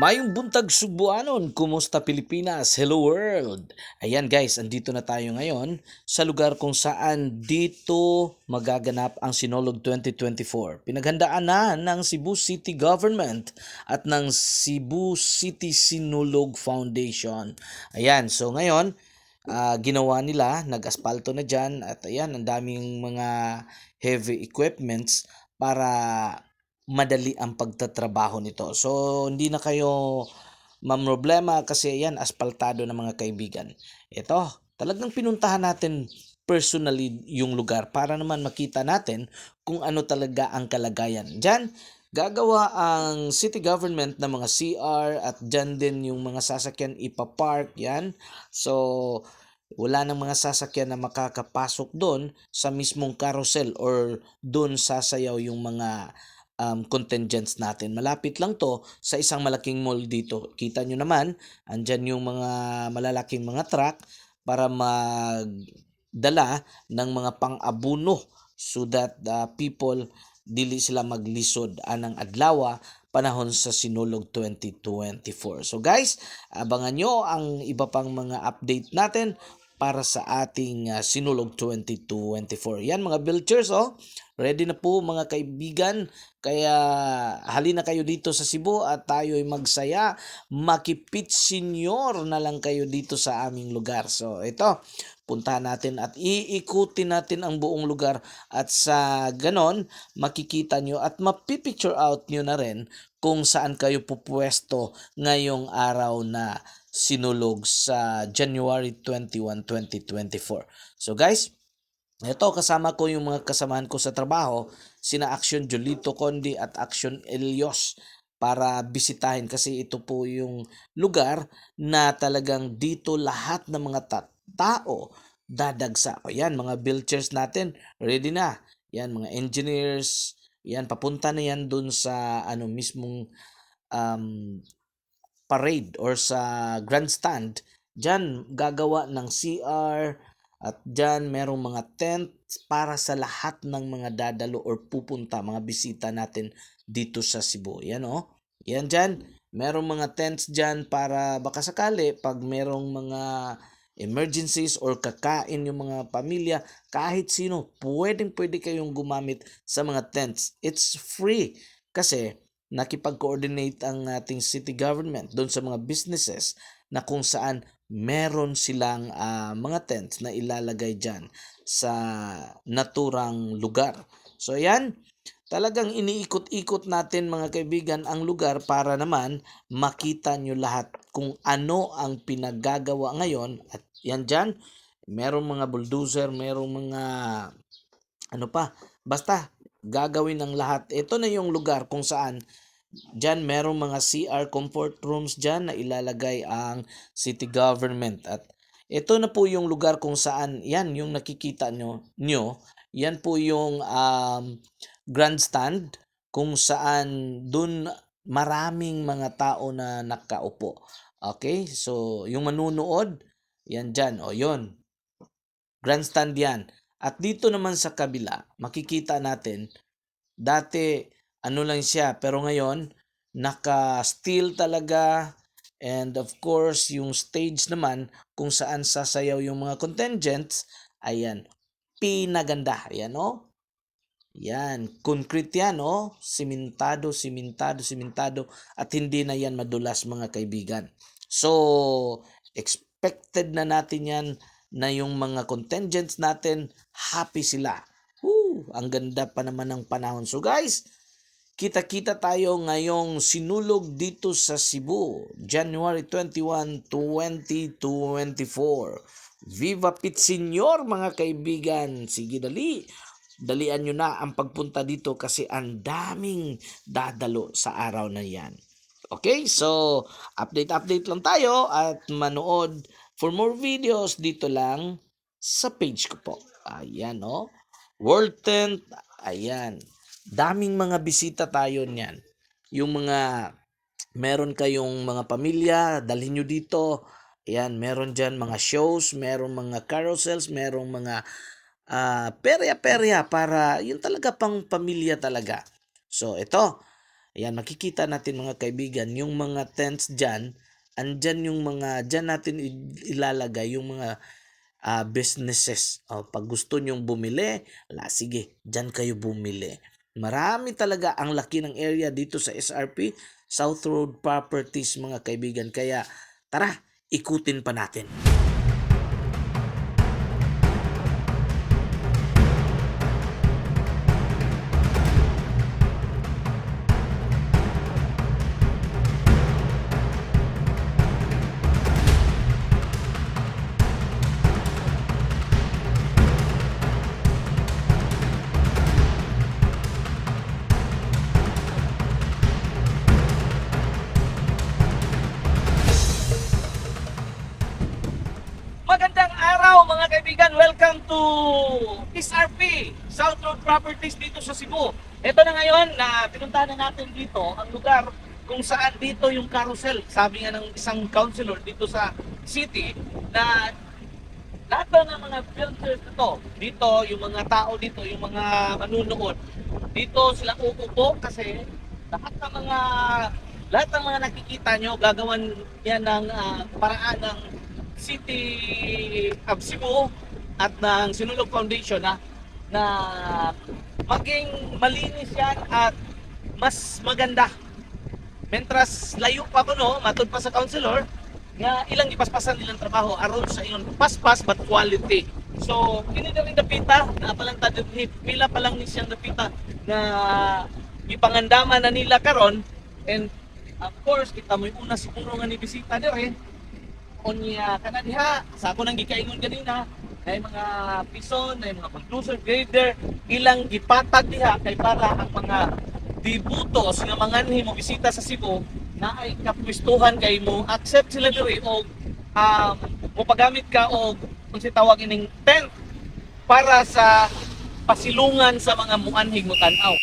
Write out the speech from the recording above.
Mayong buntag Subuanon, kumusta Pilipinas? Hello world! Ayan guys, andito na tayo ngayon sa lugar kung saan dito magaganap ang Sinulog 2024. Pinaghandaan na ng Cebu City Government at ng Cebu City Sinulog Foundation. Ayan, so ngayon, ginawa nila, nag-aspalto na dyan at ayan, ang daming mga heavy equipments para madali ang pagtatrabaho nito. So, hindi na kayo mamroblema kasi yan, aspaltado na mga kaibigan. Ito, talagang pinuntahan natin personally yung lugar para naman makita natin kung ano talaga ang kalagayan. Diyan, gagawa ang city government ng mga CR at dyan din yung mga sasakyan ipapark yan. So, wala nang mga sasakyan na makakapasok doon sa mismong carousel or doon sasayaw yung mga contingents natin. Malapit lang to sa isang malaking mall dito. Kita nyo naman, andyan yung mga malalaking mga truck para magdala ng mga pang-abuno so that people dili sila maglisod anang adlaw panahon sa Sinulog 2024. So guys, abangan nyo ang iba pang mga update natin para sa ating Sinulog 2024. Yan mga Vilchers, oh. Ready na po mga kaibigan. Kaya halina kayo dito sa Cebu at tayo'y magsaya. Makipit senior na lang kayo dito sa aming lugar. So ito, puntahan natin at iikutin natin ang buong lugar at sa ganon makikita nyo at mapipicture out nyo na rin kung saan kayo pupwesto ngayong araw na sinulog sa January 21, 2024. So guys, ito kasama ko yung mga kasamahan ko sa trabaho, sina Action Jolito Condi at Action Elios para bisitahin kasi ito po yung lugar na talagang dito lahat ng mga tao dadagsa. O yan, mga builders natin, ready na. Yan, mga engineers, yan, papunta na yan dun sa mismong um, parade or sa grandstand. Diyan gagawa ng CR at diyan merong mga tent para sa lahat ng mga dadalo or pupunta, mga bisita natin dito sa Cebu. Yan oh. Yan diyan. Merong mga tents diyan para baka sakali pag merong mga emergencies or kakain yung mga pamilya, kahit sino, pwede kayong gumamit sa mga tents. It's free kasi nakipag-coordinate ang ating city government doon sa mga businesses na kung saan meron silang mga tents na ilalagay dyan sa naturang lugar. So yan, talagang iniikot-ikot natin mga kaibigan ang lugar para naman makita nyo lahat kung ano ang pinagagawa ngayon at yan dyan, merong mga bulldozer, merong mga ano pa, basta gagawin ng lahat. Ito na yung lugar kung saan dyan merong mga CR comfort rooms dyan na ilalagay ang city government. At ito na po yung lugar kung saan, yan yung nakikita nyo yan po yung grandstand kung saan dun maraming mga tao na nakaupo. Okay, so yung manunood, yan dyan, o yun, grandstand yan. At dito naman sa kabila, makikita natin, dati ano lang siya, pero ngayon, naka-steel talaga. And of course, yung stage naman, kung saan sasayaw yung mga contingents, ayan, pinaganda. Ayan, oh. Yan, concrete yan, oh. Simentado, simentado, simentado. At hindi na yan madulas, mga kaibigan. So, expected na natin yan na yung mga contingents natin, happy sila. Ang ganda pa naman ng panahon. So guys, kita-kita tayo ngayong sinulog dito sa Cebu, January 21, 2024. Viva Pit Senior mga kaibigan. Sige dali. Dalian nyo na ang pagpunta dito kasi ang daming dadalo sa araw na yan. Okay, so update lang tayo at manood for more videos dito lang sa page ko po. Ayan oh. World Tent, ayan. Daming mga bisita tayo niyan. Yung mga meron kayong mga pamilya, dalhin nyo dito. Ayan, meron dyan mga shows, meron mga carousels, merong mga perya-perya para yun talaga pang pamilya talaga. So ito, Ayan, makikita natin mga kaibigan, yung mga tents dyan, andyan yung mga, dyan natin ilalagay yung mga businesses. Pag gusto nyong bumili, sige, dyan kayo bumili. Marami talaga, ang laki ng area dito sa SRP, South Road Properties mga kaibigan. Kaya tara, ikutin pa natin. Magandang araw mga kaibigan, welcome to SRP, South Road Properties dito sa Cebu. Ito na ngayon na pinuntahan na natin dito ang lugar kung saan dito yung carousel. Sabi nga ng isang councilor dito sa city na lahat ba ng mga builders dito yung mga tao dito, yung mga manunood, dito sila uupo kasi lahat ng mga nakikita nyo, gagawan yan ng paraan ng City of Cebu at ng Sinulog Foundation na maging malinis yan at mas maganda. Mentras layo pa ko matod pa sa councilor nga ilang ipaspasan nilang trabaho aron sa iyon paspas but quality. So kini na rin dapita na palang pila pa lang ni siyang dapita na ipangandaman na nila karon, and of course kita mo una siguro nga ni bisita dire onya kana diha sa ako nang gikaingon kanina na mga pison, na mga bulldozer grader ilang gipatag diha kay para ang mga dibutos nga manganhi mo bisita sa Cebu na ay kapwistuhan kay mo accept sila diri o mo pagamit ka og kung si tawag ining tent para sa pasilungan sa mga muanhig mo tan-aw.